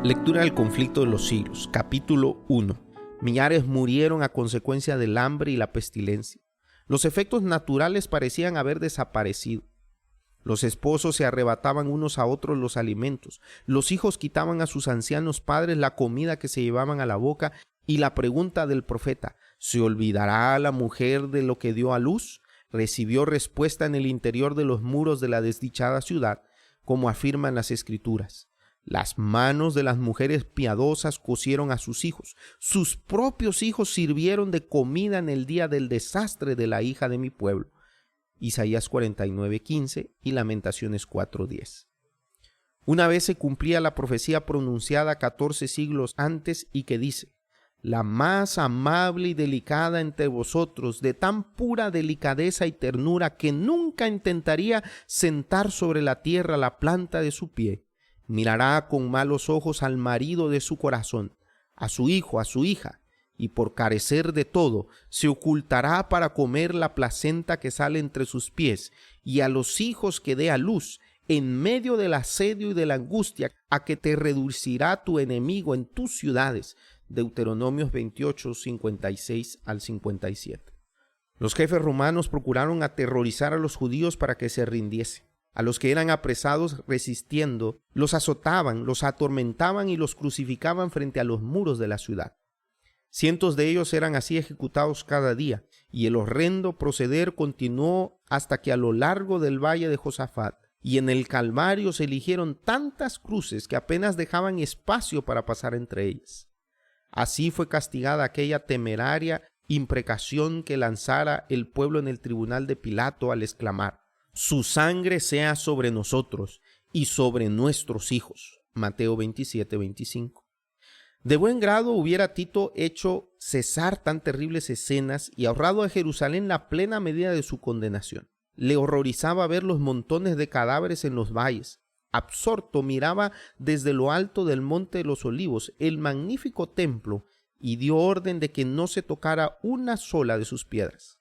Lectura del conflicto de los siglos, capítulo 1. Millares murieron a consecuencia del hambre y la pestilencia. Los efectos naturales parecían haber desaparecido. Los esposos se arrebataban unos a otros los alimentos. Los hijos quitaban a sus ancianos padres la comida que se llevaban a la boca. Y la pregunta del profeta, ¿se olvidará la mujer de lo que dio a luz?, recibió respuesta en el interior de los muros de la desdichada ciudad, como afirman las Escrituras. Las manos de las mujeres piadosas cocieron a sus hijos. Sus propios hijos sirvieron de comida en el día del desastre de la hija de mi pueblo. Isaías 49:15 y Lamentaciones 4:10. Una vez se cumplía la profecía pronunciada 14 siglos antes y que dice: la más amable y delicada entre vosotros, de tan pura delicadeza y ternura que nunca intentaría sentar sobre la tierra la planta de su pie, mirará con malos ojos al marido de su corazón, a su hijo, a su hija, y por carecer de todo, se ocultará para comer la placenta que sale entre sus pies, y a los hijos que dé a luz, en medio del asedio y de la angustia, a que te reducirá tu enemigo en tus ciudades. Deuteronomios 28, 56 al 57. Los jefes romanos procuraron aterrorizar a los judíos para que se rindiesen. A los que eran apresados resistiendo, los azotaban, los atormentaban y los crucificaban frente a los muros de la ciudad. Cientos de ellos eran así ejecutados cada día, y el horrendo proceder continuó hasta que a lo largo del valle de Josafat y en el Calvario se eligieron tantas cruces que apenas dejaban espacio para pasar entre ellas. Así fue castigada aquella temeraria imprecación que lanzara el pueblo en el tribunal de Pilato al exclamar: su sangre sea sobre nosotros y sobre nuestros hijos. Mateo 27:25. De buen grado hubiera Tito hecho cesar tan terribles escenas y ahorrado a Jerusalén la plena medida de su condenación. Le horrorizaba ver los montones de cadáveres en los valles. Absorto miraba desde lo alto del monte de los Olivos el magnífico templo y dio orden de que no se tocara una sola de sus piedras.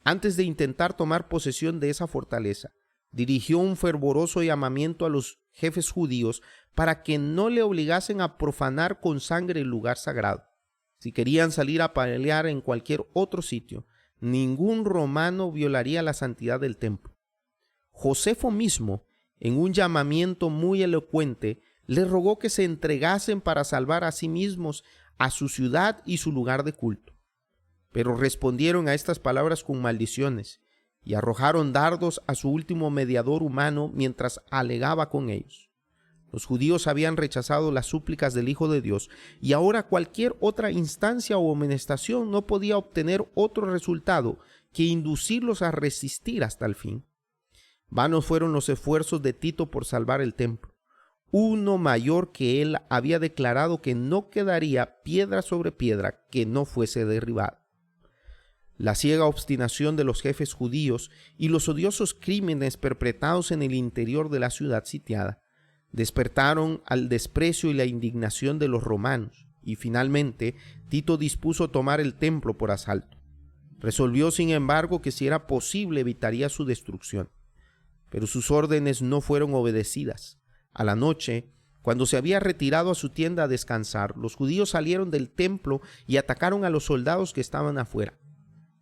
Antes de intentar tomar posesión de esa fortaleza, dirigió un fervoroso llamamiento a los jefes judíos para que no le obligasen a profanar con sangre el lugar sagrado. Si querían salir a pelear en cualquier otro sitio, ningún romano violaría la santidad del templo. Josefo mismo, en un llamamiento muy elocuente, le rogó que se entregasen para salvar a sí mismos, a su ciudad y su lugar de culto. Pero respondieron a estas palabras con maldiciones y arrojaron dardos a su último mediador humano mientras alegaba con ellos. Los judíos habían rechazado las súplicas del Hijo de Dios y ahora cualquier otra instancia o amonestación no podía obtener otro resultado que inducirlos a resistir hasta el fin. Vanos fueron los esfuerzos de Tito por salvar el templo. Uno mayor que él había declarado que no quedaría piedra sobre piedra que no fuese derribada. La ciega obstinación de los jefes judíos y los odiosos crímenes perpetrados en el interior de la ciudad sitiada despertaron al desprecio y la indignación de los romanos, y finalmente Tito dispuso tomar el templo por asalto. Resolvió, sin embargo, que si era posible evitaría su destrucción. Pero sus órdenes no fueron obedecidas. A la noche, cuando se había retirado a su tienda a descansar, los judíos salieron del templo y atacaron a los soldados que estaban afuera.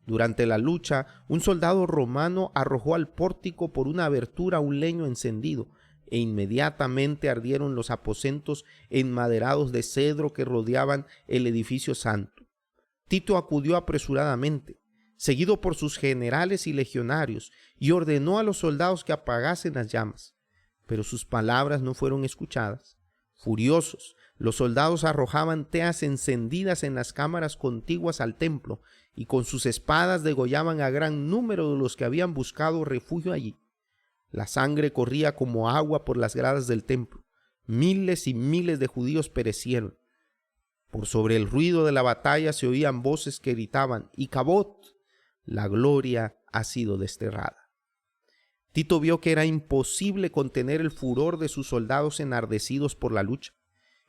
Durante la lucha, un soldado romano arrojó al pórtico por una abertura un leño encendido, e inmediatamente ardieron los aposentos enmaderados de cedro que rodeaban el edificio santo. Tito acudió apresuradamente, seguido por sus generales y legionarios, y ordenó a los soldados que apagasen las llamas. Pero sus palabras no fueron escuchadas. Furiosos, los soldados arrojaban teas encendidas en las cámaras contiguas al templo, y con sus espadas degollaban a gran número de los que habían buscado refugio allí. La sangre corría como agua por las gradas del templo. Miles y miles de judíos perecieron. Por sobre el ruido de la batalla se oían voces que gritaban: ¡Icabod! La gloria ha sido desterrada. Tito vio que era imposible contener el furor de sus soldados enardecidos por la lucha,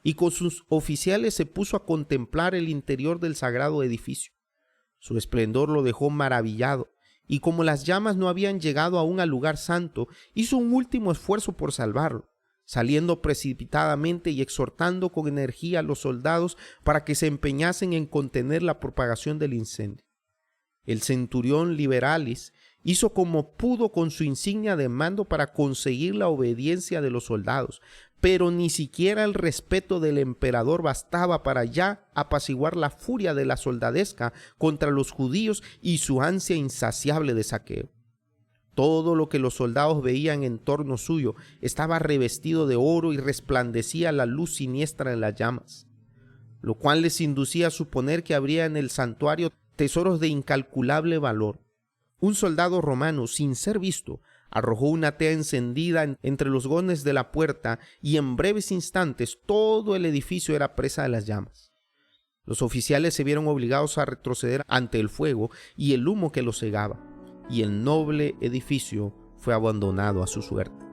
y con sus oficiales se puso a contemplar el interior del sagrado edificio. Su esplendor lo dejó maravillado, y como las llamas no habían llegado aún al lugar santo, hizo un último esfuerzo por salvarlo. saliendo precipitadamente y exhortando con energía a los soldados para que se empeñasen en contener la propagación del incendio. El centurión Liberalis hizo como pudo con su insignia de mando para conseguir la obediencia de los soldados, pero ni siquiera el respeto del emperador bastaba para ya apaciguar la furia de la soldadesca contra los judíos y su ansia insaciable de saqueo. Todo lo que los soldados veían en torno suyo estaba revestido de oro y resplandecía la luz siniestra en las llamas, lo cual les inducía a suponer que habría en el santuario tesoros de incalculable valor. Un soldado romano, sin ser visto, arrojó una tea encendida entre los gones de la puerta y en breves instantes todo el edificio era presa de las llamas. Los oficiales se vieron obligados a retroceder ante el fuego y el humo que los cegaba, y el noble edificio fue abandonado a su suerte.